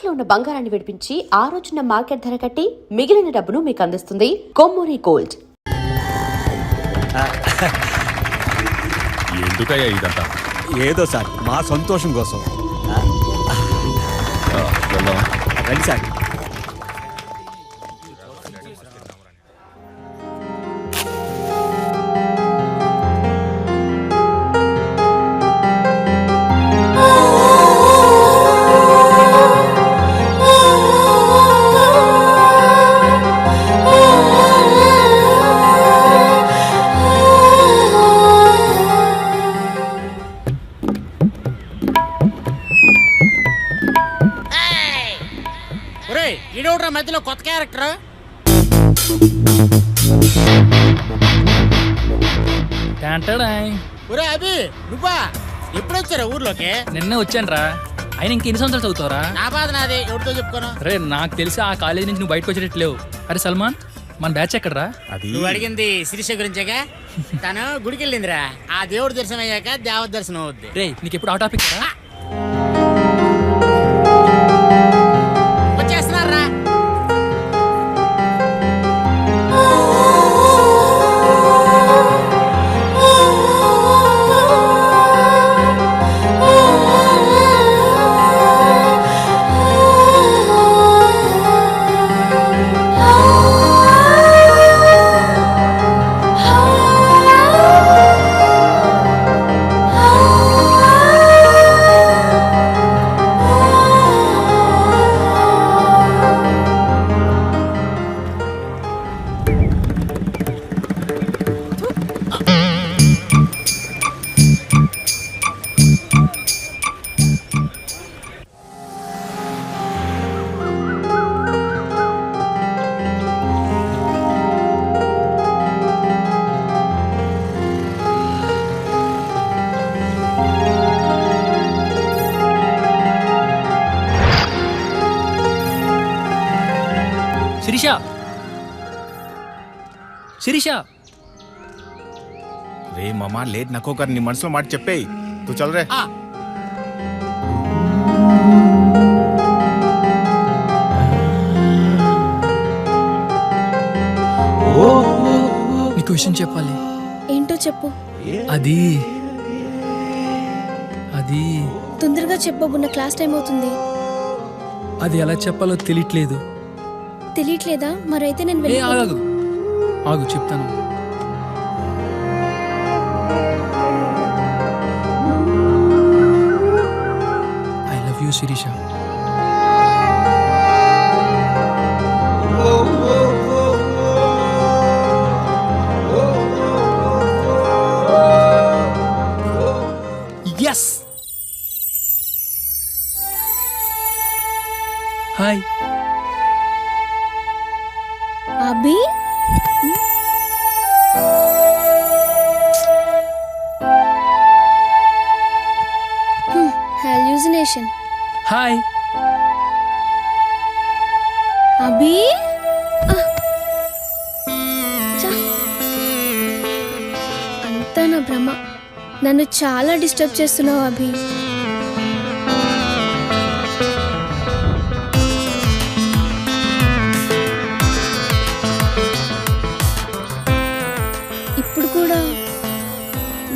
తాకట్టులో ఉన్న బంగారాన్ని విడిపించి ఆ రోజున మార్కెట్ ధర కట్టి మిగిలిన డబ్బును మీకు అందిస్తుంది కొమ్మూరి గోల్డ్. ఎందుకయ్యా ఇదంతా? ఏదో సార్ మా సంతోషం కోసం. రండి సార్. ఈడోడ్రా మధ్యలో కొత్త క్యారెక్టర్. ఒరే అభి, నువ్వా ఎప్పుడొచ్చారా ఊర్లోకి? నిన్నే వచ్చాను రా. ఆయన ఇంకెన్ని సంవత్సరాలు చదువుతావరా? నా బాధ నాదే, ఎవరితో చెప్పుకోను. రే నాకు తెలిసి ఆ కాలేజీ నుంచి నువ్వు బయటకు వచ్చేటట్లేవు. అరే సల్మాన్, మన బ్యాచ్ ఎక్కడరా? అది నువ్వు అడిగింది శిరీష గురించేగా. తను గుడికి వెళ్ళిందిరా. ఆ దేవుడి దర్శనం అయ్యాక దేవత దర్శనం అవుద్ది. రే నీకు ఎప్పుడు ఆ టాపిక్ రా? వచ్చేస్తున్నారా? శిరీష, శిరీష. రే మామా, లేట్ నక్కోకర్, నీ మనసులో మాట చెప్పేయి. తూ చల్ రే. నీకు విషయం చెప్పాలి. ఏంటో చెప్పు. అది తొందరగా చెప్పబు, నా క్లాస్ టైం అవుతుంది. అది ఎలా చెప్పాలో తెలియట్లేదు. తెలియట్లేదా? మరైతే నేను ఏ ఆగు ఆగు చెప్తాను. I love you Shirisha. Yes. Hi Abhi. Hallucination. Hi Abhi. అంతా నా భ్రమ. నన్ను చాలా డిస్టర్బ్ చేస్తున్నావు అభి. ఇప్పుడు కూడా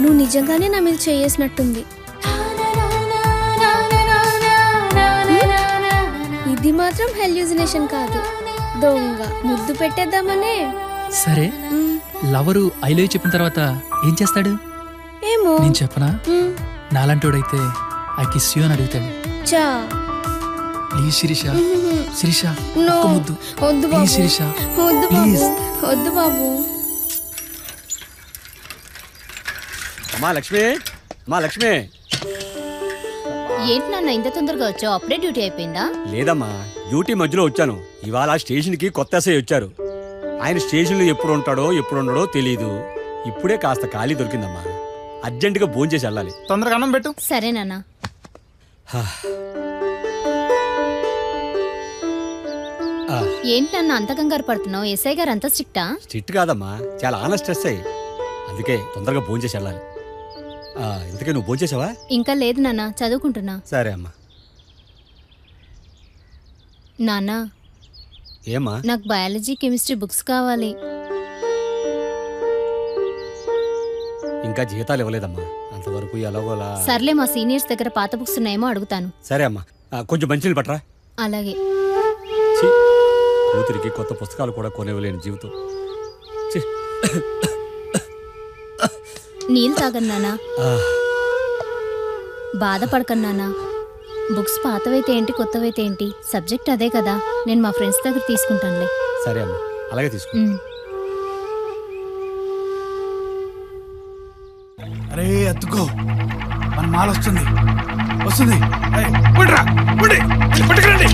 నువ్వు నిజంగానే నా మీద చేసినట్టుంది. ఇది మాత్రం హెల్యూజినేషన్ కాదు, దొంగ ముద్దు పెట్టేద్దామనే. సరే, లవరు ఐ లవ్ యూ చెప్పిన తర్వాత ఏం చేస్తాడు? ఏమో నేను చెప్పనా? నాలంటోడైతే ఐ కిస్ యూ అని అడుగుతాడు. చా ప్లీజ్ శిరీష, శిరీష నో, ఒక్క ముద్దు. వద్దు ప్లీజ్ బాబు, శిరీష, వద్దు ప్లీజ్. బాబు, వద్దు బాబు. అమ్మా లక్ష్మి, మా లక్ష్మి. ఏంటి నాన్న ఇంత తొందరగా వచ్చావు? అప్పుడే డ్యూటీ అయిపోయిందా? లేదమ్మా, డ్యూటీ మధ్యలో వచ్చాను. ఇవాళ స్టేషన్కి కొత్త ఎస్ఐ వచ్చారు. ఆయన స్టేషన్లో ఎప్పుడు ఉంటాడో ఎప్పుడు ఉండడో తెలీదు. ఇప్పుడే కాస్త ఖాళీ దొరికిందమ్మా. అర్జెంటుగా భోంచేసి వెళ్ళాలి. తొందరగా అన్నం పెట్టు. సరే నాన్న. ఏంటి నాన్న అంత కంగారు పడుతున్నావు? ఎస్ఐ గారు అంత స్ట్రిక్టా? స్ట్రిక్ట్ కాదమ్మా, చాలా ఆనెస్ట్ ఎస్ఐ. అందుకే తొందరగా భోంచేసి వెళ్ళాలి. ఇంతకే నువ్వు భోంచేసావా? ఇంకా లేదు నాన్న, చదువుకుంటున్నా. సరే అమ్మా. నానా ఏమా? నాకు బయాలజీ కెమిస్ట్రీ బుక్స్ కావాలి. ఇంకా జీతాలు ఇవ్వలేదమ్మా, అంతవరకు ఎలాగోలా. సర్లే, మా సీనియర్స్ దగ్గర పాత బుక్స్ ఉన్నాయేమో అడుగుతాను. సరే అమ్మా, కొంచెం మంచినీళ్ళు పట్టరా. అలాగే. ఛీ, కూతురికి కొత్త పుస్తకాలు కూడా కొనివ్వలేని జీవితం. ఛీ. నీళ్ళు తాగను నానా. ఆ, బాధపడకను నానా. బుక్స్ పాతవైతే ఏంటి, కొత్తవైతే ఏంటి, సబ్జెక్ట్ అదే కదా. నేను మా ఫ్రెండ్స్ దగ్గర తీసుకుంటానులే. సరే అమ్మా, అలాగే తీసుకో. ఉమ్. అరే అత్తుకో, మన మాల వస్తుంది వస్తుంది. అరే, పుండ్రా, పుండి, పట్టుకురండి.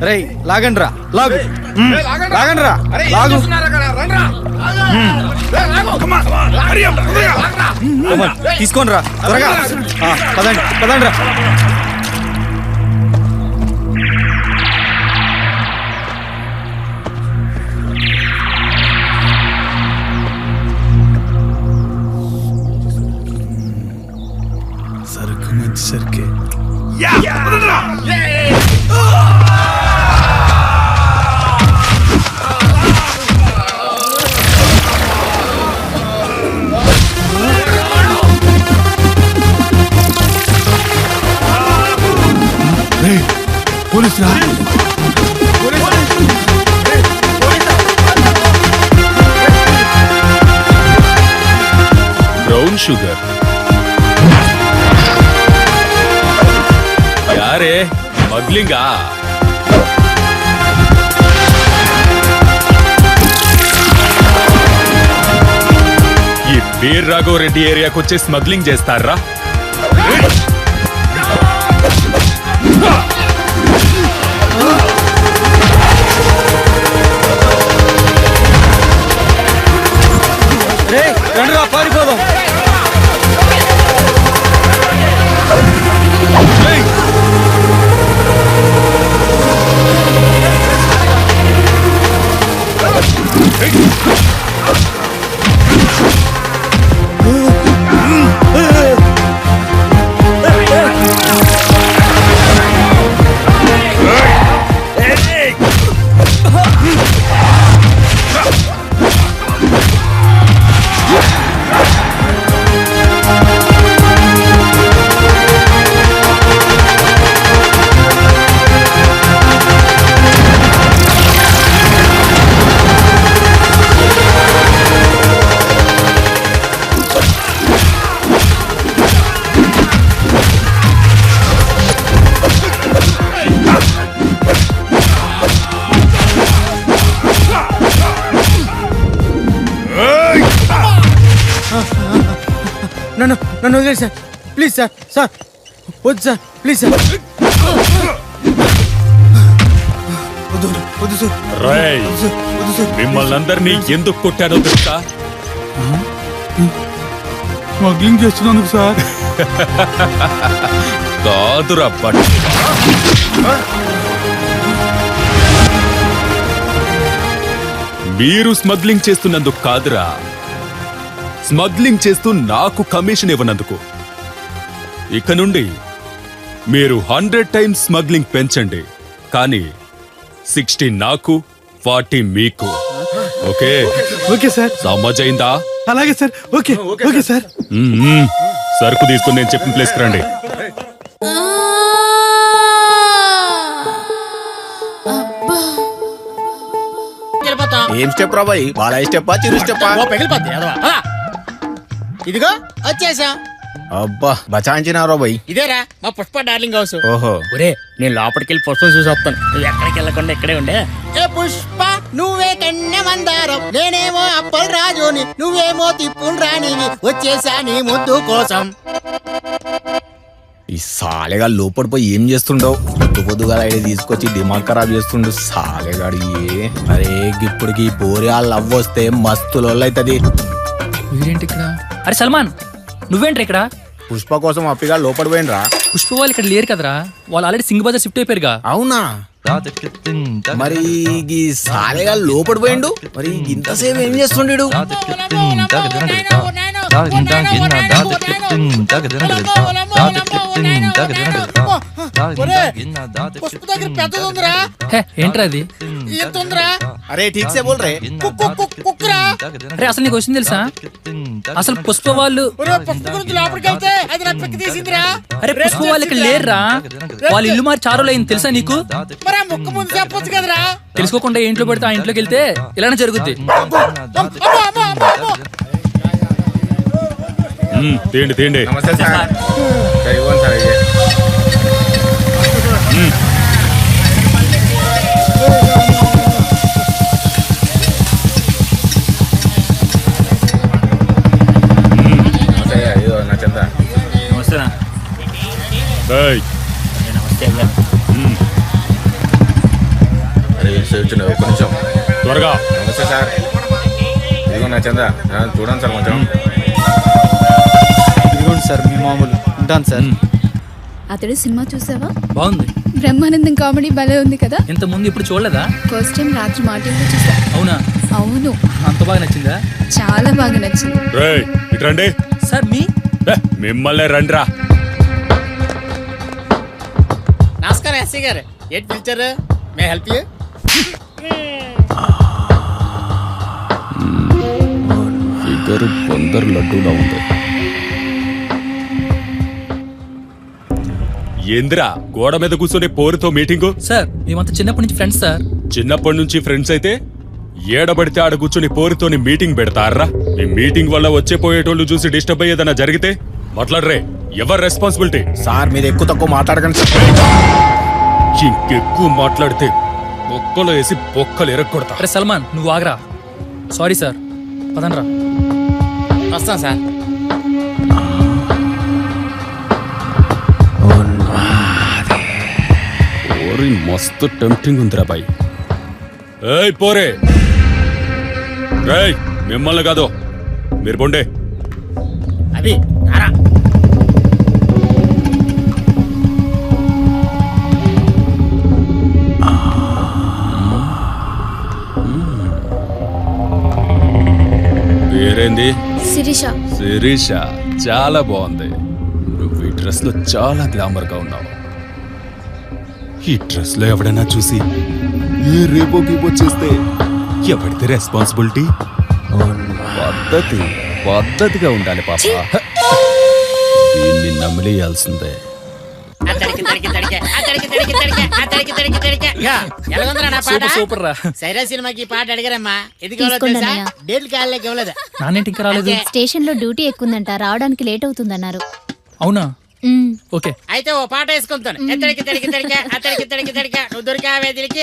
రే లాగండి రా, లాగు లాగండి రా, లాగు. తీసుకోండి రా త్వరగా. పదండి పదండి రా. సరుకు మంచి సరుకే. పోలీస్ రా. ब्राउन शुगर यारे स्मग्लिंगा ఈ బీర్ రాఘవరెడ్డి ఏరియాకి వచ్చి స్మగ్లింగ్ చేస్తారా? రండి రా, పారిపోదాం. నన్ను వదిలేదు సార్, ప్లీజ్ సార్. సార్ వద్దు సార్, ప్లీజ్ సార్. వద్దు వద్దు సార్. రేయ్, వద్దు సార్. మిమ్మల్ని అందరినీ ఎందుకు కొట్టానో తెలుసా? స్మగ్లింగ్ చేస్తున్నాను సార్. కాదురా బట్, మీరు స్మగ్లింగ్ చేస్తున్నందుకు కాదురా, స్మగ్లింగ్ చేస్తూ నాకు కమిషన్ ఇవ్వనందుకు. ఇక నుండి మీరు 100 టైమ్స్ స్మగ్లింగ్ పెంచండి, కానీ 60 నాకు 40 మీకు. Okay okay sir. సమజైందా? అలాగే సార్. Okay okay sir. సరుకు తీసుకుని నేను చెప్పిన ప్లేస్కి రండి. వెళ్ళిపోతాం. ఏం స్టెప్ రా బాయ్? బాలయ్య స్టెప్పా, చిరు స్టెప్పా? ఓ పెగిలిపోద్ది అదవా. ఇదిగో వచ్చేసాం. అబ్బా బచాయించినారా బాయ్? ఇదేరా మా పుష్ప డార్లింగ్ హౌస్. ఓహో, ఒరే, నేను లోపలికి వెళ్ళి పుష్పం చూసి వస్తాను, నువ్వు ఎక్కడికి వెళ్ళకుండా ఇక్కడే ఉండే. ఏ పుష్ప, నువ్వే కన్నె మందారం, నేనేమో అప్పల్ రాజుని, నువ్వేమో తిప్పులు రానివి, వచ్చేసా నీ ముద్దు కోసం. ఈ సాలేగా లోపడిపోయి ఏం చేస్తుండవు? పొద్దు పొద్దుగా ఐడియా తీసుకొచ్చి దిమాగ్ ఖరాబ్ చేస్తుండు సాలేగాడు. అరే ఇప్పటికి పోరి వాళ్ళు అవ్వొస్తే మస్తు లొల్లైతది. వీడేంటి ఇక్కడ? అరే సల్మాన్, నువ్వేంట్రా ఇక్కడ? పుష్ప కోసం అప్పిగా లోపడిపోయినరా? పుష్ప వాళ్ళు ఇక్కడ లేరు కదరా, వాళ్ళు ఆల్రెడీ సింగ్ బజార్ షిఫ్ట్ అయిపోయారుగా. అవునా? మరి ఈ సాలేగా లోపడిపోయిండు, మరి ఇంతసేపు ఏం చేస్తుండడు? పుష్ప దగ్గర పెద్దది ఉందిరా, హే ఏంట్రా అది? ఇంత ఉందిరా. అరే ఠీక్ సే బోల్ రే. కుక్కురా. అరే అసలు నీకు వచ్చింది తెలుసా? అసలు పుష్ప వాళ్ళు ఒరే, పుష్ప గురించి లోపలికి వెళ్తే అది నా పిక్క తీసిందిరా. అరే పుష్ప వాళ్ళు ఇక్కడ లేరురా, వాళ్ళ ఇల్లు మారి చారోలు అయింది తెలుసా నీకు? మరి ఆ ముక్క ముందు చెప్పొచ్చు కదరా. తెలుసుకోకుండా ఏ ఇంట్లో పడితే ఆ ఇంట్లోకి వెళ్తే ఇలానే జరుగుద్ది. తేండి తేండి. నమస్తే సార్. ఇవ్వండి సార్ ఇది. ఇదో నా చెంత. ఏయ్, అరే వచ్చిన ఒక్క నిమిషం. త్వరగా. నమస్తే సార్. ఇదిగో నా చంద. చూడండి సార్ కొంచెం. ఇదిగోండి సార్ మీ మామూలు. ఉంటాను సార్. అతడు సినిమా చూసావా? బాగుంది. బ్రహ్మానందం కామెడీ భలే ఉంది కదా. ఇంత ముందు ఇప్పుడు చూడలేదా? ఫస్ట్ టైం రాత్రి మాటల్లో చూసా. అవునా? అవును, అంత బాగా నచ్చిందా? చాలా బాగా నచ్చింది. రేయ్, ఇటు రండి. సార్ మిమ్మల్ని రండిరా. నమస్కారం ఎస్సీ గారు, ఏంటి పిలిచారు? May help you? Figure Bandar లడ్డూలా ఉంది. ఏంద్రా గోడ మీద కూర్చొని పోరుతో మీటింగు? సార్ మేమంతా చిన్నప్పటి నుంచి ఫ్రెండ్స్ సార్. చిన్నప్పటి నుంచి ఫ్రెండ్స్ అయితే ఏడబడితే ఆడ కూర్చొని పోరుతోని మీటింగ్ పెడతారా? ఈ మీటింగ్ వల్ల వచ్చే పోయేటోళ్ళు చూసి డిస్టర్బ్ అయ్యేదన్నా జరిగితే మాట్లాడరే. ఎవరు రెస్పాన్సిబిలిటీ? సార్ మీరు ఎక్కువ తక్కువ మాట్లాడకండి సార్. ఇంకెక్కువ మాట్లాడితే బొక్కలో వేసి బొక్కలు ఎరగొడతా. అరే సల్మాన్ నువ్వు ఆగరా. సారీ సార్, పదనరా. వస్తాం సార్. ఓరి మస్తు టెంప్టింగ్ ఉందిరా బాయ్. ఏయ్ పోరే. రేయ్ మిమ్మల్ని కాదు, మీరు బొండే. అది రారా. పేరేంది? శిరీష. శిరీష, చాలా బాగుంది. నువ్వు ఈ డ్రెస్ లో చాలా గ్లామర్ గా ఉన్నావు. ఈ డ్రెస్ లో ఎవడైనా చూసి ఏ రేపో గీపో చేస్తే ఎవరిది రెస్పాన్సిబిలిటీ? పద్ధతిగా ఉండాలి పాప. దీన్ని నమిలేయాల్సిందే. సూపర్ రా. సైరా సినిమాకి పాట అడిగారమ్మా. ఎందుకు డేట్ కాళ్ళకి ఇవ్వలేదు. నానేంటి ఇంకా రాలేదు? స్టేషన్ లో డ్యూటీ ఎక్కుందంట, రావడానికి లేట్ అవుతుందన్నారు. అవునా? ఓకే అయితే ఓ పాట వేసుకుంటాను. ఎత్తడికి తడికి తడిక అతడికి తడికి తడిక నువ్వు దొరికావే తిరిగి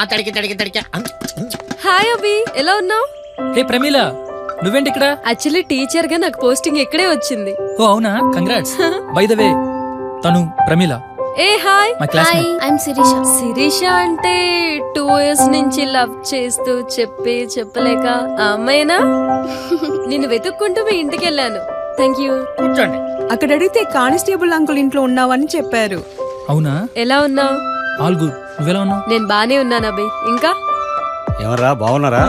అతడికి తడికి తడిక. హాయ్ అభి, ఎలా ఉన్నావు? హే ప్రమీల, నువ్వేంటి ఇక్కడ? యాక్చువల్లీ టీచర్ గా నాకు పోస్టింగ్ ఇక్కడే వచ్చింది. ఓ అవునా? కంగ్రాట్స్. బై ద వే తను ప్రమీల. ఏ hi. My classmate. I'm Shirisha. Shirisha అంటే 2 years నుంచి లవ్ చేస్తూ చెప్పలేక ఆ అమ్మాయినా? నిన్ను వెతుక్కుంటూ మీ ఇంటికి వెళ్ళాను. Thank you. కూర్చోండి. అక్కడ అడిగితే కానిస్టేబుల్ అంకుల్ ఇంట్లో ఉన్నావని చెప్పారు. అవునా? ఎలా ఉన్నావు? All good. నువ్వెలా ఉన్నావు? నేను బానే ఉన్నాను అభి. ఇంకా ఎవరా బాగున్నారా?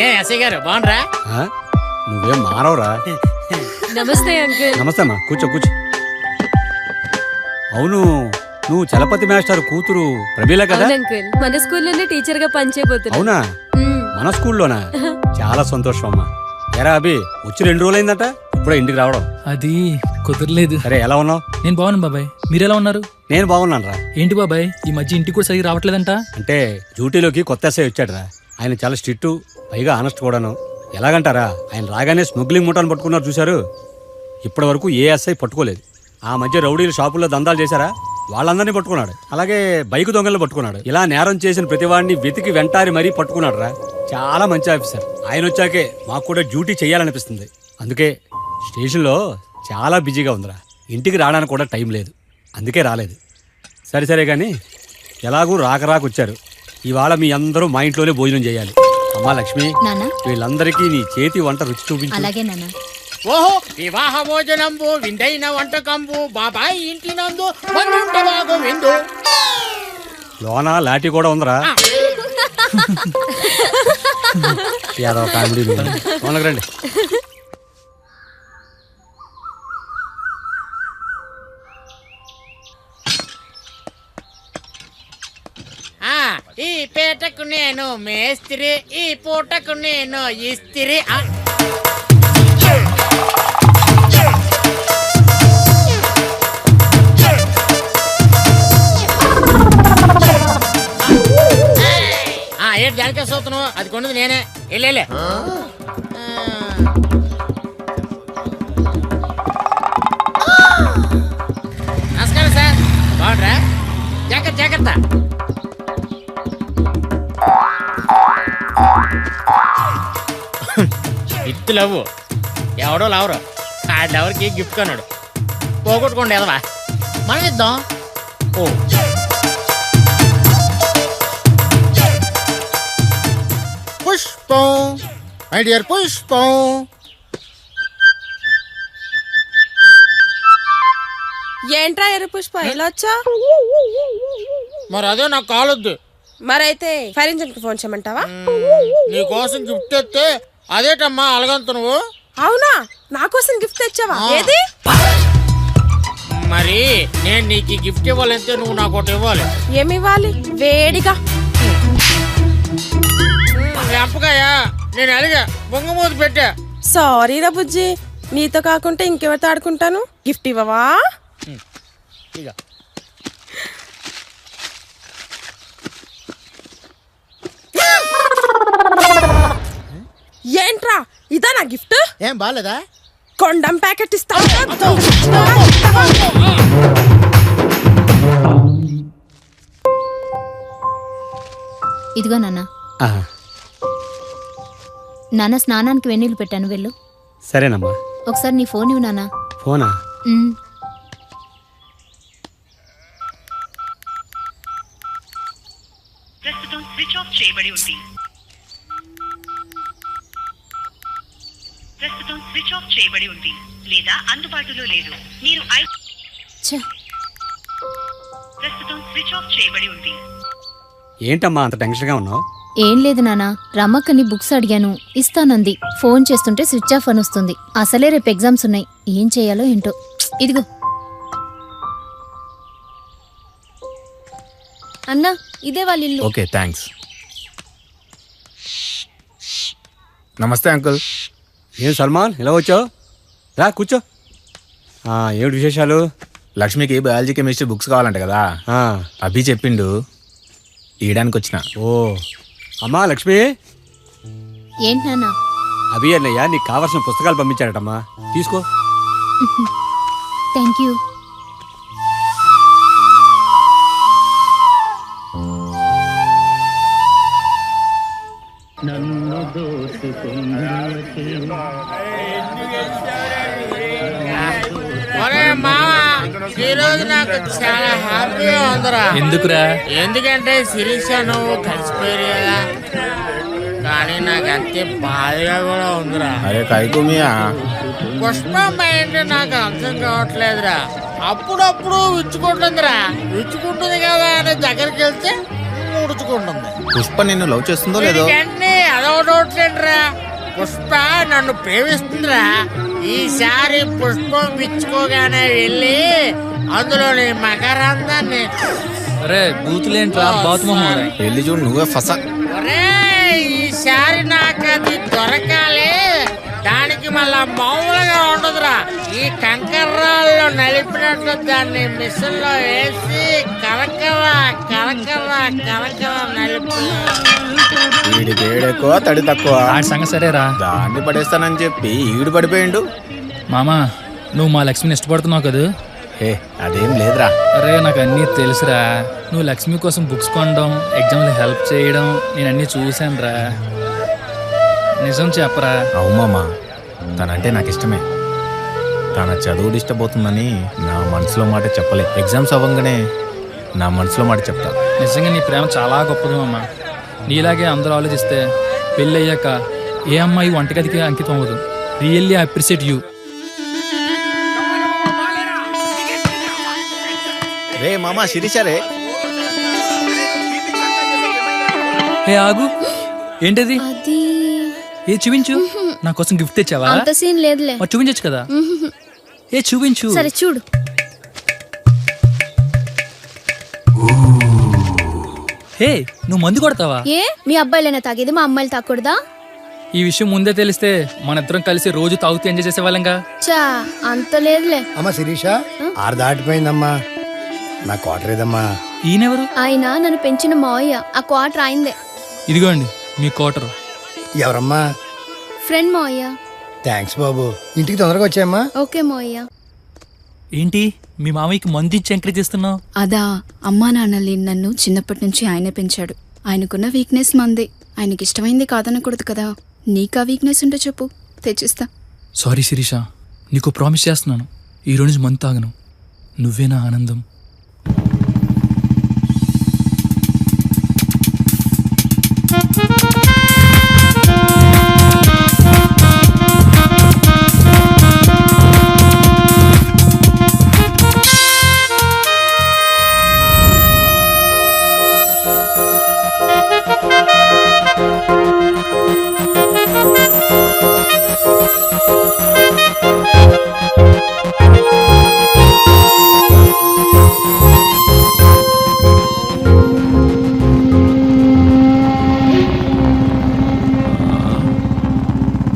ఏ ఎస్ఐ గారు బాగున్నారా? నువ్వేం మానవరా? నమస్తే అంకుల్. నమస్తే అమ్మా, కూర్చో కూర్చో. అవును, నువ్వు చలపతి మాస్టర్ కూతురు ప్రమీల కదా? అవును అంకుల్, మన స్కూల్లోనే టీచర్ గా పనిచేయబోతున్నా. అవునా? మన స్కూల్లోనా? చాలా సంతోషం అమ్మా. ఎరా అభి, వచ్చి 2 రోజులైందట, ఇప్పుడే ఇంటికి రావడం. అది కుదరలేదు. సరే ఎలా ఉన్నావు? నేను బాగున్నాను బాబాయ్, మీరెలా ఉన్నారు? నేను బాగున్నాను రా. ఏంటి బాబాయ్ ఈ మధ్య ఇంటికి కూడా సరిగ్గా రావట్లేదంట? అంటే డ్యూటీలోకి కొత్త ఎస్ఐ వచ్చాడు రా. ఆయన చాలా స్ట్రిక్ట్, పైగా ఆనెస్ట్ కూడాను. ఎలాగంటారా, ఆయన రాగానే స్మగ్లింగ్ మూటను పట్టుకున్నారు చూశారు. ఇప్పటి వరకు ఏ ఎస్ఐ పట్టుకోలేదు. ఆ మధ్య రౌడీలు షాపుల్లో దందాలు చేశారా, వాళ్ళందరినీ పట్టుకున్నాడు. అలాగే బైక్ దొంగలను పట్టుకున్నాడు. ఇలా నేరం చేసిన ప్రతివాడిని వెతికి వెంటారి మరీ పట్టుకున్నాడు రా. చాలా మంచి ఆఫీసర్. ఆయన వచ్చాకే మాకు కూడా డ్యూటీ చేయాలనిపిస్తుంది. అందుకే స్టేషన్లో చాలా బిజీగా ఉందిరా. ఇంటికి రావడానికి కూడా టైం లేదు, అందుకే రాలేదు. సరే కానీ ఎలాగూ రాక వచ్చారు. ఇవాళ మీ అందరూ మా ఇంట్లోనే భోజనం చేయాలి. అమ్మా లక్ష్మి, వీళ్ళందరికీ నీ చేతి వంట రుచి చూపించు. అలాగే నాన్న. ఓహో, వివాహ భోజనంబు విందైన వంటకంబు బాబాయ్ ఇంటి నందు వండుంటవాగు విందు. లోన లాఠీ కూడా ఉందరా. ఏదో కామెడీ రండి. ఈ పేటకు నేను మేస్త్రి, ఈ పూటకు నేను ఇస్త్రీ. ఏంటి దానికే చూస్తున్నావు? అది కొన్నది నేనే. వెళ్ళే నమస్కారం సార్, బాగుండ్రా? జాగ్రత్త జాగ్రత్త. ఇత్తు లవ్వు ఎవడో లవరు, ఆడెవరికి గిఫ్ట్ కొన్నాడు. పోగొట్టుకోండి ఎదవా, మనం ఇద్దాం. ఓ పుష్పం, మై డియర్ పుష్పం. ఏంట్రా ఎర్ర పుష్ప ఇలా వచ్చా? మరి అదే నాకు కాలొద్దు. మరైతే ఫైర్ ఇంజిన్ కి ఫోన్ చేయమంటావా? నీ కోసం గిఫ్ట్ ఎత్తే అదేటమ్మా అలగంత నువ్వు. అవునా, నా కోసం గిఫ్ట్ తెచ్చావా? ఏది? మరి నేను నీకు గిఫ్ట్ ఇవ్వాలంటే నువ్వు నాకు ఒకటి ఇవ్వాలి. ఏమి ఇవ్వాలి? వేడిగా ఎంపకాయ నేను అడిగా బొంగమూతి పెట్టా. సారీ రా బుజ్జి, నీతో కాకుంటే ఇంకెవరితో ఆడుకుంటాను. గిఫ్ట్ ఇవ్వవా? ఇక ఏంట్రా ఇదా నా గిఫ్ట్? ఏం బాలేదా? కొండం ప్యాకెట్ ఇస్తా. ఇదిగో నాన్న. నాన్న స్నానానికి వెన్నీళ్ళు పెట్టాను, వెళ్ళు. సరేనమ్మా. ఒకసారి నీ ఫోన్ ఇవ్వు నాన్న. ఫోనా? ప్రస్తుతం స్విచ్ ఆఫ్ చేయబడి ఉంది. ప్రస్తుతం స్విచ్ ఆఫ్ చేయబడి ఉంది లేదా అందుబాటులో లేదు. మీరు ప్రస్తుతం స్విచ్ ఆఫ్ చేయబడి ఉంది. ఏంటమ్మా అంత టెన్షన్గా ఉన్నావు? ఏం లేదు నాన్న, రమ్మక్కని బుక్స్ అడిగాను, ఇస్తానంది. ఫోన్ చేస్తుంటే స్విచ్ ఆఫ్ అని వస్తుంది. అసలే రేపు ఎగ్జామ్స్ ఉన్నాయి, ఏం చేయాలో ఏంటో. ఇదిగో అన్నా, ఇదే వాళ్ళ ఇల్లు. Okay thanks. నమస్తే అంకుల్. ఏం సల్మాన్ ఇలా వచ్చావు? రా కూర్చో. ఏమిటి విశేషాలు? లక్ష్మికి బయాలజీ కెమిస్ట్రీ బుక్స్ కావాలంట కదా, అభి చెప్పిండు, ఇయడానికి వచ్చిన. ఓ అమ్మా లక్ష్మి. ఏంటి నాన్న? అభి అన్నయ్య నీకు కావాల్సిన పుస్తకాలు పంపించాడటమ్మా, తీసుకో. Thank you. ఈ రోజు నాకు చాలా హ్యాపీగా ఉందిరా. ఎందుకురా? ఎందుకంటే శిరీష నువ్వు కలిసిపోయారు కదా, కానీ నాకు అంతే బాధగా కూడా ఉందిరా. అరే కైకుమియా, పుష్పం మైండ్ నాకు అర్థం కావట్లేదురా. అప్పుడప్పుడు విచ్చుకుంటుందిరా, విచ్చుకుంటుంది కదా అని దగ్గరికి వెళ్తే ముడుచుకుంటుంది. పుష్ప నిన్ను లవ్ చేస్తుందో లేదో? అదొకటిరా, పుష్ప నన్ను ప్రేమిస్తుందిరా. ఈసారి పుష్పం విచ్చుకోగానే వెళ్ళి అందులోని మకరందాన్ని వెళ్ళి చూడు, నువ్వే ఫస. ఈసారి నాకు అది దొరకాలి. దానికి మళ్ళా మామూలుగా ఉండదురా, ఈ కంకర్రాల్లో నలిపినట్లు దాన్ని మిషన్ లో వేసి కరకరా కరకరా కరకరా నలిపి. వీడి వేడెక్కువ తడి తక్కువ. సంగతి సరేరా, దాన్ని పడేస్తానని చెప్పి ఈడు పడిపోయిండు. మామా నువ్వు మా లక్ష్మిని ఇష్టపడుతున్నావు కదా? అదేం లేదురా. అరే నాకు అన్నీ తెలుసురా. నువ్వు లక్ష్మి కోసం బుక్స్ కొనడం, ఎగ్జామ్లో హెల్ప్ చేయడం నేను అన్నీ చూశాను రా. నిజం చెప్పరా? అవుమామా, తనంటే నాకు ఇష్టమే. తన చదువు డిస్టర్బ్ అవుతుందని నా మనసులో మాట చెప్పలే. ఎగ్జామ్స్ అవ్వగానే నా మనసులో మాట చెప్తా. నిజంగా నీ ప్రేమ చాలా గొప్పది మామ. నీలాగే అందరూ ఆలోచిస్తే పెళ్ళి అయ్యాక ఏ అమ్మాయి వంటగదికి అంకితం అవ్వదు. Really appreciate you. రే మామా శిరీష రే. ఏ ఆగు, ఏంటది? అది ఏ చూపించు. నా కోసం గిఫ్ట్ తెచ్చావా? అంత సీన్ లేదులే. మరి చూపించచ్చు కదా. ఏ చూపించు. సరే చూడు. హే, నువ్వు మందు కొడతావా? ఏ మీ అబ్బాయిలైనా తాగేది, మా అమ్మాయిలు తాగకూడదా? ఈ విషయం ముందే తెలిస్తే మన ఇద్దరం కలిసి రోజు తాగుతూ ఎంజాయ్ చేసేవాళ్ళంగా. చా అంత లేదులే. అమ్మా శిరీష, 6 దాటిపోయిందమ్మా. నా క్వార్టర్ ఏదమ్మా? ఈయనెవరు? ఆయన నన్ను పెంచిన మావయ్య. ఆ క్వార్టర్ అయిందే. ఇదిగోండి మీ క్వార్టర్. ఎవరమ్మా? ఫ్రెండ్ మావయ్య. థ్యాంక్స్ బాబు. ఇంటికి తొందరగా వచ్చాయమ్మా. ఓకే మావయ్య. ఏంటి మీ మామయ్యకి మందు ఇచ్చి ఎంకరేజ్ చేస్తున్నావు? అదా, అమ్మా నాన్నల్ని నన్ను చిన్నప్పటి నుంచి ఆయనే పెంచాడు. ఆయనకున్న వీక్నెస్ మందే. ఆయనకి ఇష్టమైంది కాదనకూడదు కదా. నీకా వీక్నెస్ ఉంటే చెప్పు, తెచ్చిస్తా. సారీ శిరీష, నీకు ప్రామిస్ చేస్తున్నాను, ఈ రోజు మందు తాగను. నువ్వే నా ఆనందం.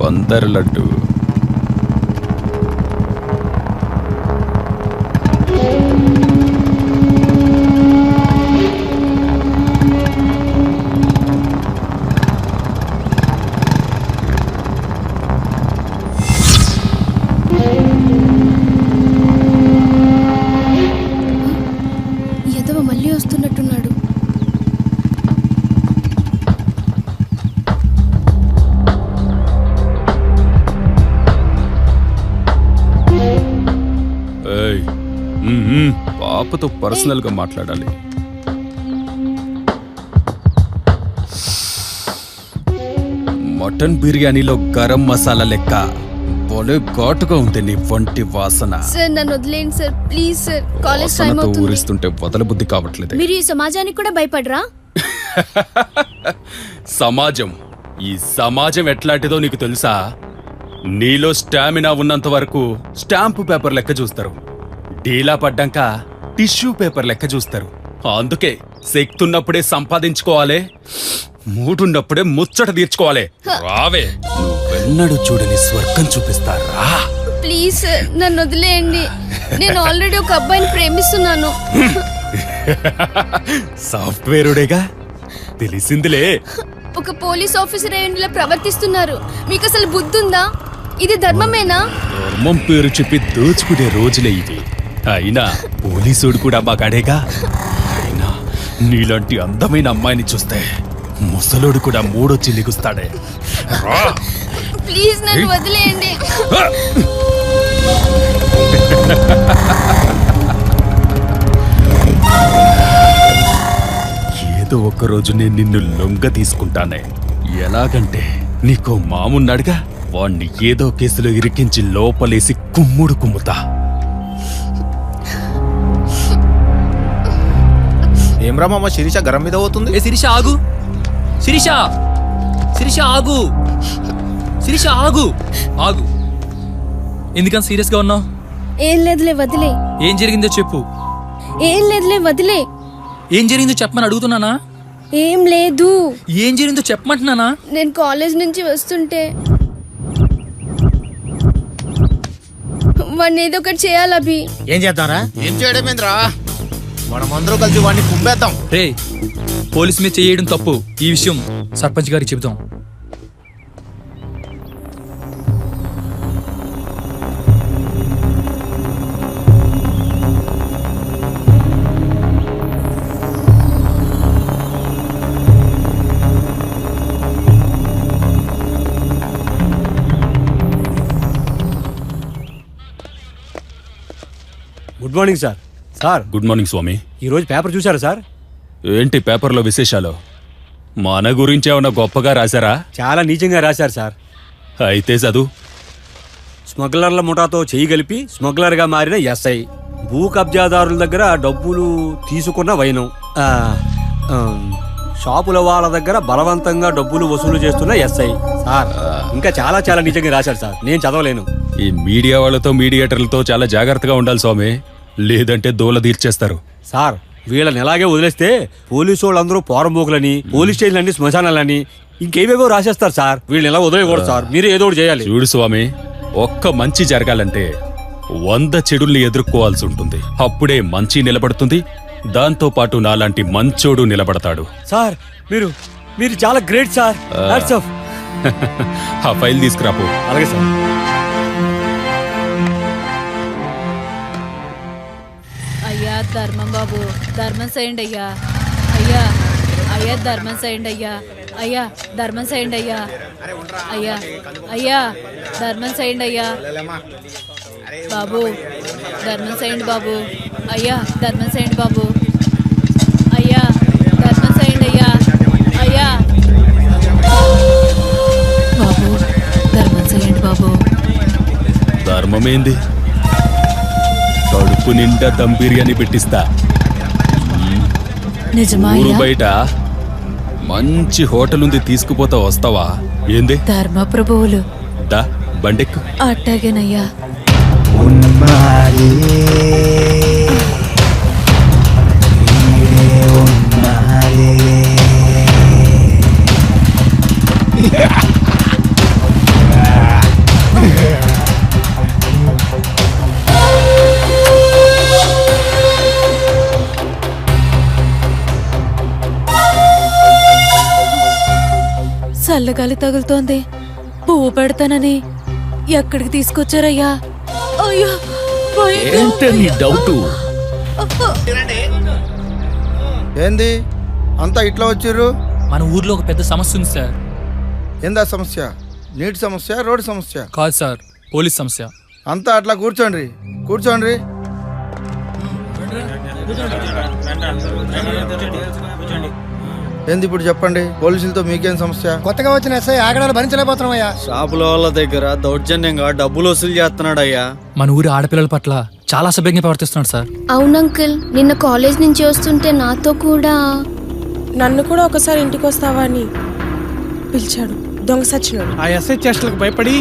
బందర్ లడ్డు. ఎదవ మళ్ళీ వస్తున్నట్టున్నాడు. పాపతో పర్సనల్ గా మాట్లాడాలి. మటన్ బిర్యానీలో గరం మసాలా లెక్క భలే ఘాటుగా ఉంది నీ వంటి వాసన. సార్ నన్ను వదిలేండి sir, please sir. College time వాసనతో అవుతుంది. ఊరిస్తుంటే వదలబుద్ధి కావట్లేదు. మీరు ఈ సమాజానికి కూడా భయపడరా? సమాజం, ఈ సమాజం ఎట్లాంటిదో నీకు తెలుసా? నీలో స్టామినా ఉన్నంత వరకు స్టాంపు పేపర్ లెక్క చూస్తారు. డీలా పడ్డాక టిష్యూ పేపర్ లెక్క చూస్తారు. అందుకే శక్తి ఉన్నప్పుడే సంపాదించుకోవాలి, మూడున్నప్పుడే ముచ్చట తీర్చుకోవాలి. రావే, నువ్వెన్నడూ చూడని స్వర్గం చూపిస్తారా. ప్లీజ్ సార్ నన్ను వదిలేయండి. నేను ఆల్రెడీ ఒక అబ్బాయిని ప్రేమిస్తున్నాను. సాఫ్ట్వేరుడేగా, తెలిసిందిలే. ఒక పోలీస్ ఆఫీసర్ అయ్యేలా ప్రవర్తిస్తున్నారు. మీకు అసలు బుద్ధి ఉందా? ఇది ధర్మమేనా? ధర్మం పేరు చెప్పి దోచుకునే రోజులే ఇవి. అయినా పోలీసుడు కూడా మగాడేగా. అయినా నీలాంటి అందమైన అమ్మాయిని చూస్తే ముసలోడు కూడా మూడొచ్చి లిగుస్తాడే. ప్లీజ్ నన్ను వదిలేయండి. ఏదో ఒక్కరోజు నేను నిన్ను లొంగ తీసుకుంటానే. ఎలాగంటే నీకో మామున్నాడుగా, వాణ్ణి ఏదో కేసులో ఇరికించి లోపలేసి కుమ్ముతా. ఏం రా మామ, శిరీష గరం మీద అవుతుంది. ఏ శిరీష ఆగు, శిరీష, శిరీష ఆగు, శిరీష ఆగు, ఆగు. ఎందుకని సీరియస్ గా ఉన్నావు? ఏం లేదులే వదిలే. ఏం జరిగిందో చెప్పు. ఏం లేదులే వదిలే. ఏం జరిగిందో చెప్పమని అడుగుతున్నానా? ఏం లేదు. ఏం జరిగిందో చెప్పమంటున్నానా? నేను కాలేజ్ నుంచి వస్తుంటే వాడిని ఏదో ఒకటి చేయాలి. అభి ఏం చేద్దాంరా? ఏం చేయడమేంద్రా, మనం అందరూ కలిసి వాడిని కుమ్మేద్దాం. రే, పోలీస్ మీద చేయడం తప్పు. ఈ విషయం సర్పంచ్ గారికి చెబుతాం. Good morning sir. Sir good morning Swamy. ఈరోజు పేపర్ చూసారా సార్? ఏంటి పేపర్లో విశేషాలు? మన గురించి ఏమన్నా గొప్పగా రాశారా? చాలా నీచంగా రాశారు సార్. అయితే చదువు. స్మగ్లర్ల ముఠాతో చేయి కలిపి స్మగ్లర్గా మారిన ఎస్ఐ, భూ కబ్జాదారుల దగ్గర డబ్బులు తీసుకున్న వైనం, షాపుల వాళ్ళ దగ్గర బలవంతంగా డబ్బులు వసూలు చేస్తున్న ఎస్ఐ సార్. ఇంకా చాలా చాలా నిజంగా రాశారు సార్, నేను చదవలేను. ఈ మీడియా వాళ్ళతో మీడియేటర్లతో చాలా జాగ్రత్తగా ఉండాలి స్వామి, లేదంటే దోల తీర్చేస్తారు. సార్ వీళ్ళని ఎలాగే వదిలేస్తే పోలీసు వాళ్ళందరూ పోరంబోకులని, పోలీస్ స్టేషన్లన్నీ శ్మశానాలని ఇంకేవేవో రాసేస్తారు సార్. వీళ్ళని ఎలా వదిలేయకూడదు సార్, మీరు ఏదో ఒకటి చేయాలి. చూడు స్వామి, ఒక్క మంచి జరగాలంటే 100 చెడుల్ని ఎదుర్కోవాల్సి ఉంటుంది. అప్పుడే మంచి నిలబడుతుంది, దాంతో పాటు నాలాంటి మంచోడు నిలబడతాడు. సార్ మీరు చాలా గ్రేట్ సార్. Hats off. ఆ ఫైల్ తీసుకురాపు. అలాగే సార్. అయ్యా ధర్మం బాబు, ధర్మం చేయండి అయ్యా. అయ్యా అయ్యా ధర్మం చేయండి అయ్యా. అయ్యా ధర్మం చేయండి అయ్యా. అయ్యా అయ్యా ధర్మం చేయండి అయ్యా. బాబు ధర్మం చేయండి బాబు. అయ్యా ధర్మం చేయండి బాబు. అయ్యా ధర్మం చేయండి అయ్యా. అయ్యా బాబు ధర్మం చేయండి బాబు. ధర్మమేంది? కడుపు నిండా దమ్ బిర్యానీ పెట్టిస్తా. నిజమా ఊరు అయ్యా? బయట మంచి హోటల్ ఉంది, తీసుకుపోతా, వస్తావా? ఏంది? ధర్మ ప్రభువులు దా బండెక్కు. అట్టాగేనయ్యా. చల్లగాలి తగులుతోంది, పువ్వు పెడతానని ఎక్కడికి తీసుకొచ్చారయ్యా? అయ్యా ఏంటే నీ డౌటు? ఏంది అంతా ఇట్లా వచ్చిర్రు? మన ఊర్లో ఒక పెద్ద సమస్య ఉంది సార్. ఏందా సమస్య? నీటి సమస్య, రోడ్డు సమస్య? కాదు సార్, పోలీస్ సమస్య. అంతా అట్లా కూర్చోండి, కూర్చోండి. ఏంది ఇప్పుడు చెప్పండి, పోలీసులతో మీకేం సమస్య? కొత్తగా వచ్చిన ఎస్ఐ ఆగడాలు భరించలేకపోతున్నామయ్యా. షాపుల వాళ్ళ దగ్గర దౌర్జన్యంగా డబ్బులు వసూలు చేస్తున్నాడు అయ్యా. మన ఊరి ఆడపిల్లల పట్ల చాలా అసభ్యంగా ప్రవర్తిస్తున్నాడు సార్. అవును అంకుల్, నిన్న కాలేజ్ నుంచి వస్తుంటే నాతో కూడా నన్ను కూడా ఒకసారి ఇంటికి వస్తావా అని పిలిచాడు. దొంగ సచ్చినాడు. ఆ ఎస్ఐ చేష్టలకు భయపడి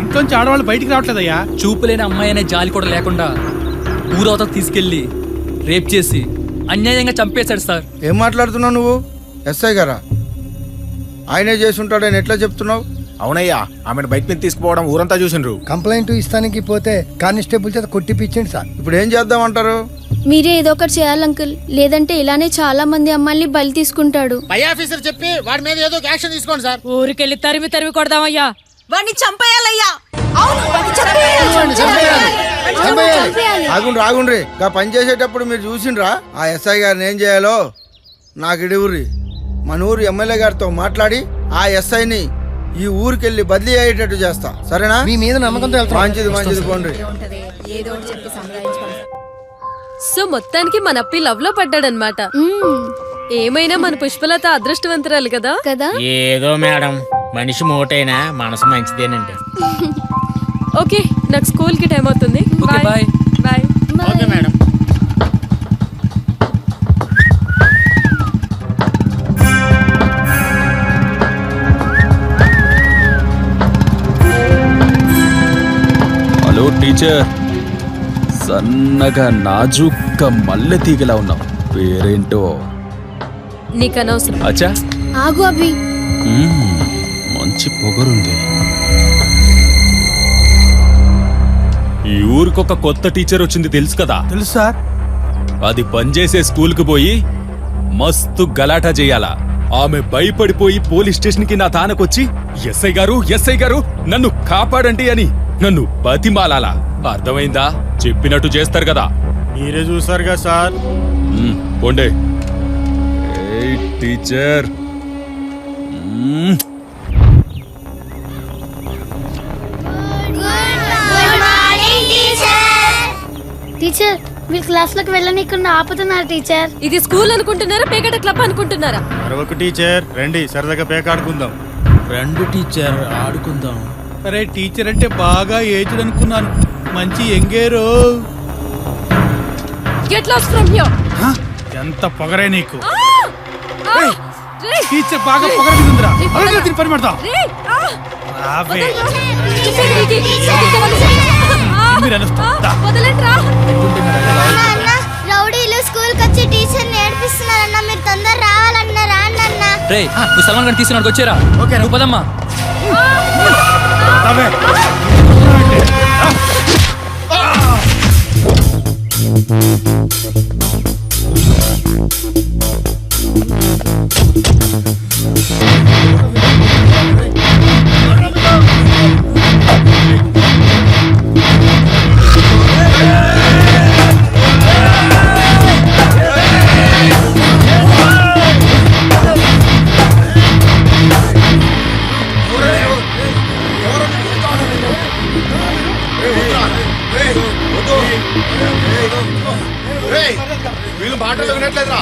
ఇంట్లోంచి ఆడవాళ్ళు బయటికి రావట్లేదయ్యా. చూపులేని అమ్మాయి అనే జాలి కూడా లేకుండా ఊరవతకు తీసుకెళ్లి రేప్ చేసి అన్యాయంగా చంపేశాడు సార్. ఏం మాట్లాడుతున్నావు నువ్వు? ఎస్ఐ గారా? ఆయనే చేసి ఉంటాడని ఎట్లా చెప్తున్నావు? అవునయ్యా, ఆమెను బైక్ మీద తీసుకుపోవడం ఊరంతా చూసిండ్రు. కంప్లైంట్ ఇస్తానికి పోతే కానిస్టేబుల్ చేత కొట్టిపించండి సార్. ఇప్పుడు ఏం చేద్దామంటారు? మీరే ఏదో ఒకటి చేయాలి అంకుల్, లేదంటే ఇలానే చాలా మంది అమ్మాయిల్ని బలి తీసుకుంటాడు. పై ఆఫీసర్ చెప్పి వాడి మీద ఏదో యాక్షన్ తీసుకోండి సార్. ఊరికెళ్ళి తరిమి తరిమి కొడదామయ్యా. వాడిని చంపేయాలయ్యా. ఆగుండ్రి. ఇంకా పని చేసేటప్పుడు మీరు చూసిండ్రా ఆ ఎస్ఐ గారిని ఏం చేయాలో? నాకు ఇడివుర్రి. మన ఊరు ఎమ్మెల్యే గారితో మాట్లాడి ఆ ఎస్ఐని ఈ ఊరికెళ్ళి బదిలీ అయ్యేటట్టు చేస్తా, సరేనా? మీ మీద నమ్మకంతో మంచిది పోండి. సో మొత్తానికి మన అప్పి లవ్ లో పడ్డాడనమాట. ఏమైనా మన పుష్పలత అదృష్టవంతురాలు కదా. ఏదో మేడం, మనిషి మోటైనా మనసు మంచిదేనండి. ఓకే, నాకు స్కూల్ కి టైం అవుతుంది. Okay, bye. Bye. Okay madam. Hello teacher, సన్నగా నాజుక్క మల్లె తీగలా ఉన్నావు, పేరేంటో? నీకు అనవసరం. అచ్చా, ఆగు అభి. మంచి పొగరుంది. ఈ ఊరికొక కొత్త టీచర్ వచ్చింది, తెలుసు కదా? తెలుసు సార్. అది పనిచేసే స్కూల్కి పోయి మస్తు గలాటా చేయాలా. ఆమె భయపడిపోయి పోలీస్ స్టేషన్ కి నా తానకొచ్చి ఎస్ఐ గారు నన్ను కాపాడండి అని నన్ను బతిమాలాలా. అర్థమైందా? చెప్పినట్టు చేస్తారు కదా. మీరే చూసారుగా సార్. పోండే. టీచర్, టీచర్, మీరు క్లాస్ లోకి వెళ్ళనీకుండా ఆపుతున్నారు టీచర్. ఇది స్కూల్ అనుకుంటున్నారా, పేకట క్లబ్ అనుకుంటున్నారా? మరొక టీచర్, రండి సరదాగా పేకాడుకుందాం. రెండు టీచర్ ఆడుకుందాం. అరే టీచర్ అంటే బాగా ఏజ్డ్ అనుకున్నాను, మంచి ఎంగేరో. Get lost from here. ఎంత పొగరే నీకు. టీచర్ బాగా పొగరదిందిరా అలాగే తిని పని పెడతాం రావే రౌడీలు స్కూల్ కి వచ్చి టీచర్ నేర్పిస్తున్నారన్న మీరు తొందర రావాలన్నా రాన్న రే నువ్వు సల్మాన్ గారిని తీసుకున్నాడు వచ్చారా నువ్వు పదమ్మా వీళ్ళు మాటలు వినట్లేదురా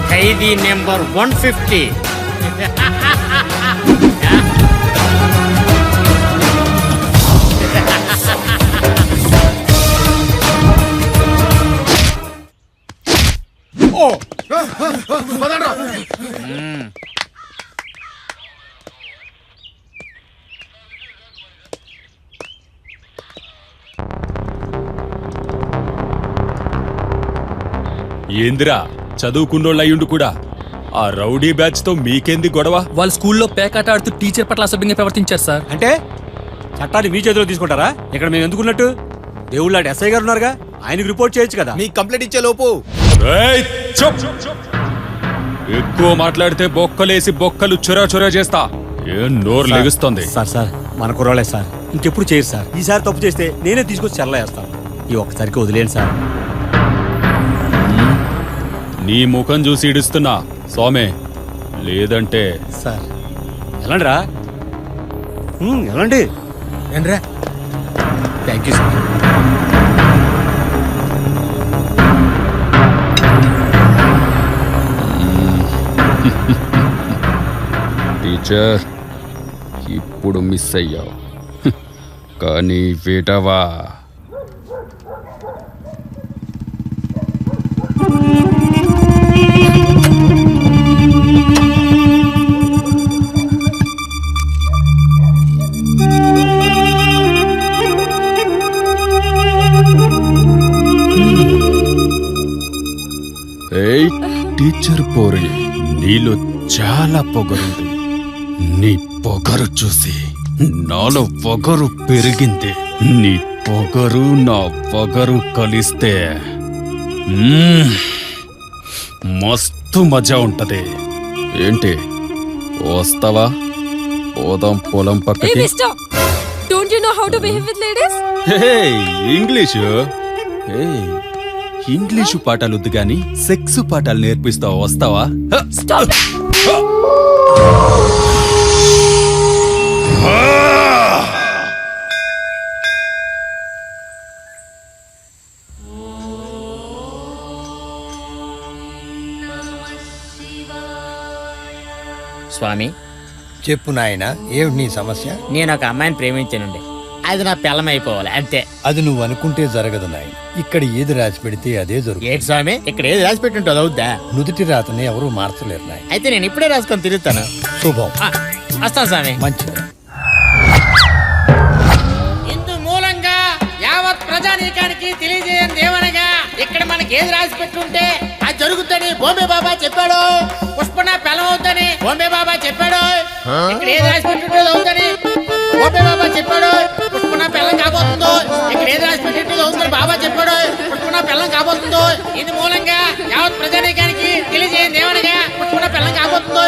ఖైదీ నెంబర్ 150 ఏందిరా చదువుకున్నోళ్ళు అయ్యుండు కూడా ఆ రౌడీ బ్యాచ్ తో మీకేంది గొడవ? వాళ్ళు స్కూల్లో పేకాట ఆడుతూ టీచర్ పట్ల అసభ్యంగా ప్రవర్తించారు సార్. అంటే చట్టాన్ని మీ చేతిలో తీసుకుంటారా? ఇక్కడ మేము ఎందుకున్నట్టు దేవుళ్ళ ఎస్ఐ గారు ఉన్నారుగా, ఆయనకు రిపోర్ట్ చేయొచ్చు కదా. మీ కంప్లైంట్ ఇచ్చే లోపు ఎక్కువ మాట్లాడితే బొక్కలేసి బొక్కలు చొరా చేస్తా. ఏం నోరు లెగుస్తుంది? సార్ మన కుర్రాలే సార్, ఇంకెప్పుడు చేయరు సార్. ఈసారి తప్పు చేస్తే నేనే తీసుకొచ్చి చెరలో వేస్తాను. ఈ ఒక్కసారికి వదిలేండి సార్. నీ ముఖం చూసి ఇడుస్తున్నా సోమే, లేదంటే సార్ ఎలాండి రా, ఎలాండి ఏంట్రా. Thank you sir. టీచర్ ఇప్పుడు మిస్ అయ్యావు, కానీ వేటవా. ఏయ్ టీచర్ పోరి, నీలో చాలా పొగరుంది. నీ పొగరు చూసి నాలో పొగరు పెరిగింది. నీ పొగరు నా పొగరు కలిస్తే మస్తు మజా ఉంటది. ఏంటి వస్తావా? పోదాం పొలం Hey, పక్కకి. mister! Don't you know how to behave with ladies? English English పాఠాలొద్దు గాని సెక్స్ పాఠాలు నేర్పిస్తావా? వస్తావా? Stop! స్వామి చెప్పు నాయన, ఏమిటి నీ సమస్య? నేను ఒక అమ్మాయిని ప్రేమించానండి. అది నా పిల్లం అయిపోవాలి అంతే. అది నువ్వు అనుకుంటే జరగదు నాయన. ఇక్కడ ఏది రాసి పెడితే అదే జరుగుతుంది. ఏంటి స్వామి, ఇక్కడ ఏది రాసి పెట్టుంటే అది అవుద్దా? నుదుటి రాతని ఎవరు మార్చలేరు నాయన. అయితే నేను ఇప్పుడే రాసుకొని తిరుగుతాను. శుభం. వస్తాను స్వామి. మంచిది. ఇందు మూలంగా యావత్ ప్రజానీకానికి తెలియజేయండి ఏమనగా, ఇక్కడ మనకి ఏది రాసి పెట్టుంటే అది జరుగుతుందని బొంబే బాబా చెప్పాడు. పుష్పన పెలం అవుద్దని బొంబే బాబా చెప్పాడు. ఇక్కడ ఏది రాసి పెట్టుంటే అవుతుంది బొంబే బాబా చెప్పాడు. పుష్పన పెళ్ళం కాబోతుందో, ఇక్కడ ఏది రాసి పెట్టుంటే అవుతుంది బాబా చెప్పాడు. పుష్పన పెళ్ళం కాబోతుందో. ఇందు మూలంగా యావత్ ప్రజానీకానికి తెలియజేయండి ఏమనగా, పుష్పన పెళ్ళం కాబోతుందో.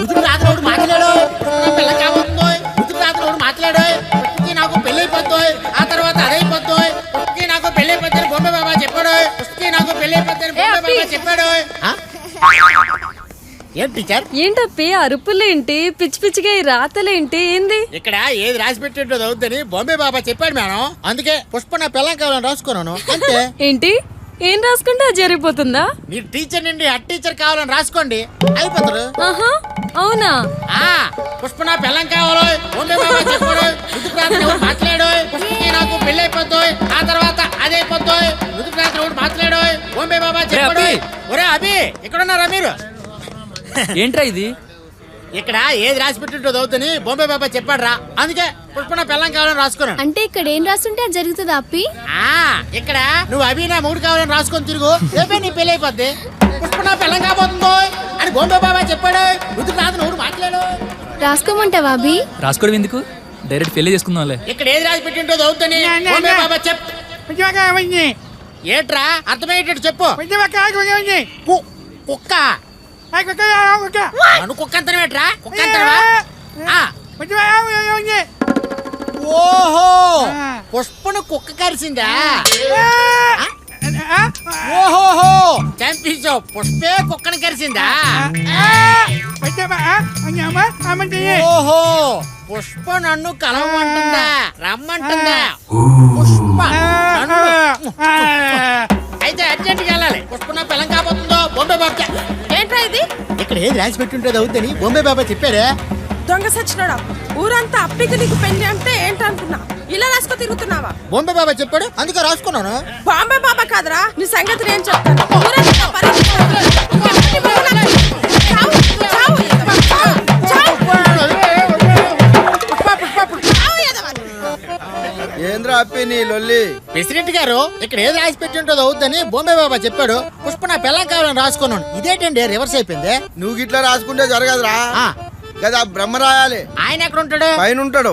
ముదురు రాత్రి మాట్లాడు. పుష్పన పెళ్ళం కాబోతుందో. ముదురు రాత్రి మాట్లాడు. నాకు పెళ్లి అయిపోద్దు, ఆ తర్వాత అదైపోద్దు. పుష్పకి నాకు పెళ్లి అయిపోద్దని బొంబే బాబా చెప్పాడు. పుష్పకి నాకు పెళ్లి అయిపోద్దని బొంబే బాబా చెప్పాడు. ఏం టీచర్? ఏంటప్పి అరుపులేంటి, పిచ్చి పిచ్చిగా ఈ రాతలేంటి, ఏంది? ఇక్కడ ఏది రాసి పెట్టేది అవుద్దని బొంబే బాబా చెప్పాడు మేడం. అందుకే పుష్ప నా పిల్లం కావాలని రాసుకున్నాను అంతే. ఏంటి, ఏం రాసుకుంటే అది జరిగిపోతుందా? మీరు టీచర్ నుండి హెడ్ టీచర్ కావాలని రాసుకోండి, అయిపోతారు. ఆహా, అవునా? పుష్ప నా పిల్లం కావాలి బొంబే బాబా చెప్పాడు. ముదుకు రాత్రి ఎవరు మాట్లాడు. పుష్పకి నాకు పెళ్లి అయిపోద్దు, ఆ తర్వాత అదైపోద్దు. ముదుకు రాత్రి ఎవరు మాట్లాడు. బొంబే బాబా చెప్పాడు. ఒరే అభి, ఇక్కడ ఉన్నారా మీరు? ఏంట్రా ఇది? ఇక్కడ ఏది రాసి పెట్టుంటో అవుతుంది బొంబే బాబా చెప్పాడు రా. అందుకే పుష్పన పెళ్ళం కావాలని రాసుకున్నాను. అంటే ఇక్కడ ఏం రాస్తుంటే అది జరుగుతుంది అప్పి? ఇక్కడ నువ్వు అభి నా మూడు కావాలని రాసుకొని తిరుగు, రేపే నీ పెళ్లి అయిపోద్ది. పుష్పన పెళ్ళం కాబోతుందో అని బొంబే బాబా చెప్పాడు. ముదుకు రాత్రి ఎవరు మాట్లాడు. రాసుకోమంటావా అభి? రాసుకోవడం ఎందుకు, డైరెక్ట్ పెళ్లి చేసుకుందాంలే. ఇక్కడ ఏది రాసి పెట్టింటో అవుతుంది బొంబే బాబా ఏట్రా అర్థమయ్యేటట్టు చెప్పు. కుక్క కుక్క అంతనవేట్రా? కుక్క అంతనవా? ఓహో, పుష్పను కుక్క కరిసిందా? ఓహోహో, చంపించావు. పుష్పే కుక్కను కరిసిందా? ఓహో, పుష్ప నన్ను కలవమంటుందా, రమ్మంటుందా? పుష్ప అయితే అర్జెంట్ గా వెళ్ళాలి. పుష్ప నా పిల్లం కాబోతుందో బొంబే బాబా. ఏంట్రా ఇది? ఇక్కడ ఏది రాసి పెట్టుంటేది అవుద్దని బొంబే బాబా చెప్పారే. దొంగ సచ్చినోడా, ఊరంతా అప్పికి నీకు పెళ్లి అంటే ఏంటనుకున్నా? ఇలా రాసుకో తిరుగుతున్నావా? బొంబే బాబా చెప్పాడు, అందుకే రాసుకున్నాను. బాంబే బాబా కాదురా, నీ సంగతి నేను చెప్తాను. ఊరంతా పరిగెత్తుతున్నావు. చావు, చావు, చావు, చావు. ఏంద్రా అప్పి నీ లొల్లి? ప్రెసిడెంట్ గారు, ఇక్కడ ఏది రాసి పెట్టుంటో అవుద్దని బొంబే బాబా చెప్పాడు. పుష్ప నా పిల్లం కావాలని రాసుకున్నాను. ఇదేంటండి రివర్స్ అయిపోయింది? నువ్వు గిట్లా రాసుకుంటే జరగదురా. కదా బ్రహ్మ రాయాలి. ఆయన ఎక్కడ ఉంటాడు? పైన ఉంటాడు.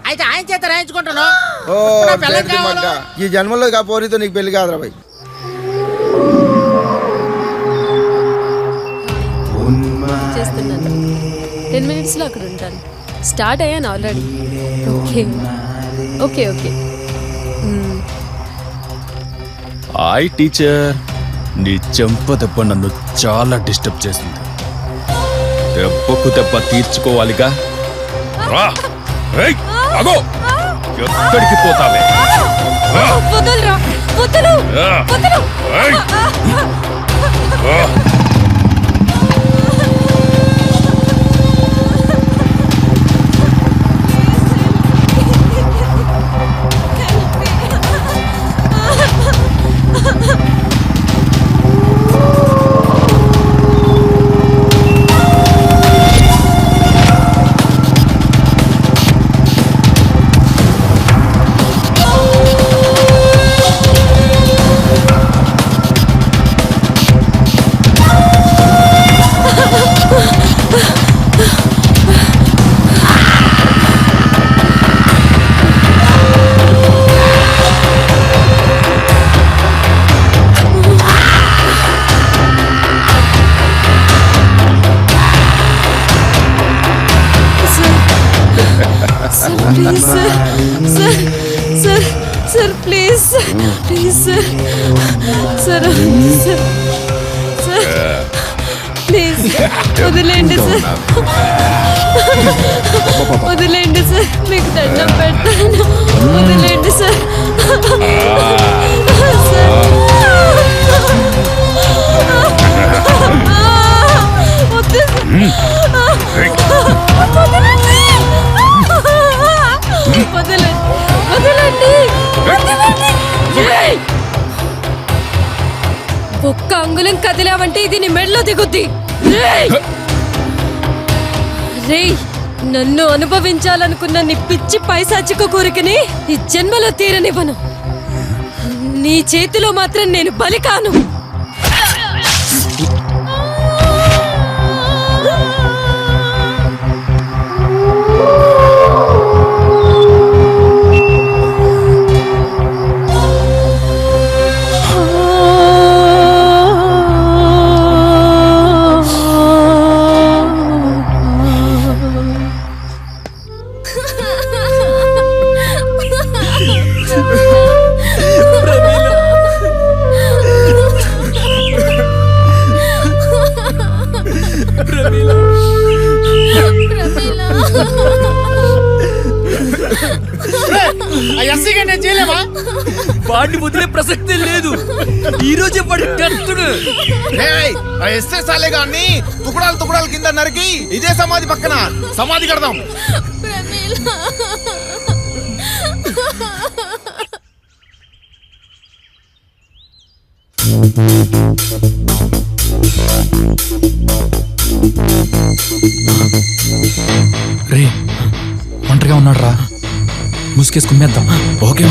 అయితే ఆయన చేత రాయించుకుంటాను. ఓ ఈ జన్మలో ఆ పోరితో నీకు పెళ్లి కాదురా భయ్. చేస్తున్నాను, 10 minutes లో అక్కడ ఉంటాను. స్టార్ట్ అయ్యాను already. Okay okay okay. Hi teacher, నీ చెంప దెబ్బ నన్ను చాలా డిస్టర్బ్ చేసింది. దెబ్బకు దెబ్బ తీర్చుకోవాలిగా. రా, అగో, ఎక్కడికి పోతావే? వదలరా, వదలు, వదలు. Please sir sir sir sir please please sir sir sir sir please వదిలేండి సార్ వదిలేండి సార్ మీకు దండం పెడతాను వదిలేండి సార్ ఒక్క అంగుళం కదిలావంటే ఇది నీ మెడలో దిగుద్ది రేయ్ నన్ను అనుభవించాలనుకున్న నీ పిచ్చి పైశాచిక కోరికని ఈ జన్మలో తీరనివ్వను నీ చేతిలో మాత్రం నేను బలి కాను వాడిని వదిలే ప్రసక్తే లేదు. ఈ రోజే వాడి టెస్టుడు. ఎస్ఏ సాలే గాని తుకుడాలు తుకుడాలు కింద నరికి ఇదే సమాధి పక్కన సమాధి కడదాం. రే ఒంటరిగా ఉన్నాడు రా, ముసుకేసి కుమ్మేద్దాం. ఓకే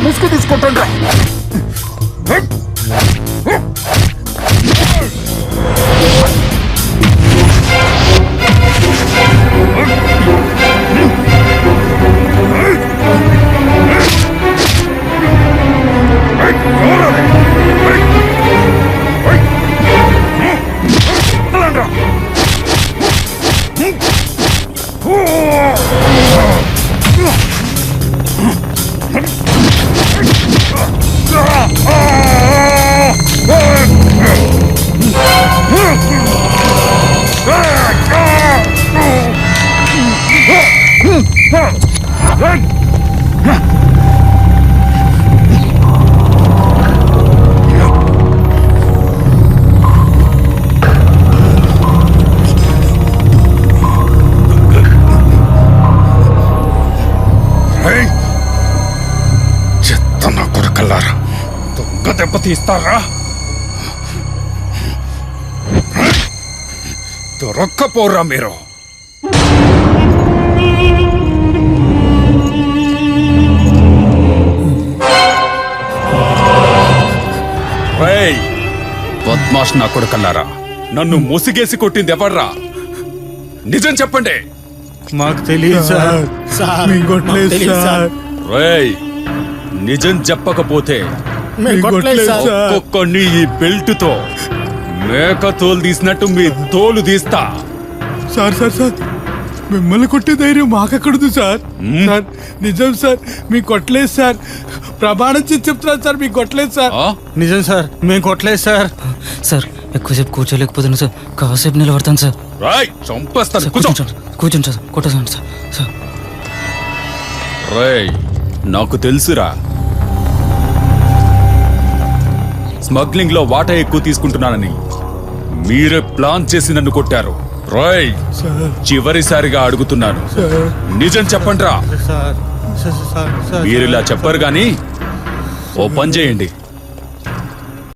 ముసుగు తీసుకుంటుండ్రా. చెత్తన కొరకల్లారా, దొంగ దెబ్బ తీస్తారా? దొరక్కపోరా మీరు. బద్మాష్ నా కొడుకల్లారా, నన్ను ముసిగేసి కొట్టింది ఎవర్రా? నిజం చెప్పండి. మాకు తెలియదు సార్. రేయ్, నిజం చెప్పకపోతే ఒక్కొక్కడిని ఈ బెల్ట్తో మేక తోలు తీసినట్టు మీ తోలు తీస్తా. సార్ సార్ సార్, మిమ్మల్ని కొట్టే ధైర్యం మాకెక్కడదు సార్. సార్ నిజం సార్, మీకు కొట్టలేదు సార్. ప్రమాణం చేసి చెప్తున్నాను సార్, మీకు కొట్టలేదు సార్. నిజం సార్, మేము కొట్టలేదు సార్. సార్ ఎక్కువసేపు కూర్చోలేకపోతున్నాను సార్, కాసేపు నిలబడతాను సార్. రాయ్ చంపేస్తాను. సార్, కూర్చోండి సార్, కూర్చోండి సార్, కొట్టేసాను సార్. సార్ రేయ్ నాకు తెలుసురా, స్మగ్లింగ్ లో వాటా ఎక్కువ తీసుకుంటున్నానని. మీరే ప్లాన్ చేసి నన్ను కొట్టారు. రాయ్ చివరిసారిగా అడుగుతున్నాను, నిజం చెప్పండి రా. మీరు ఇలా చెప్పరు గాని ఓ పని చేయండి,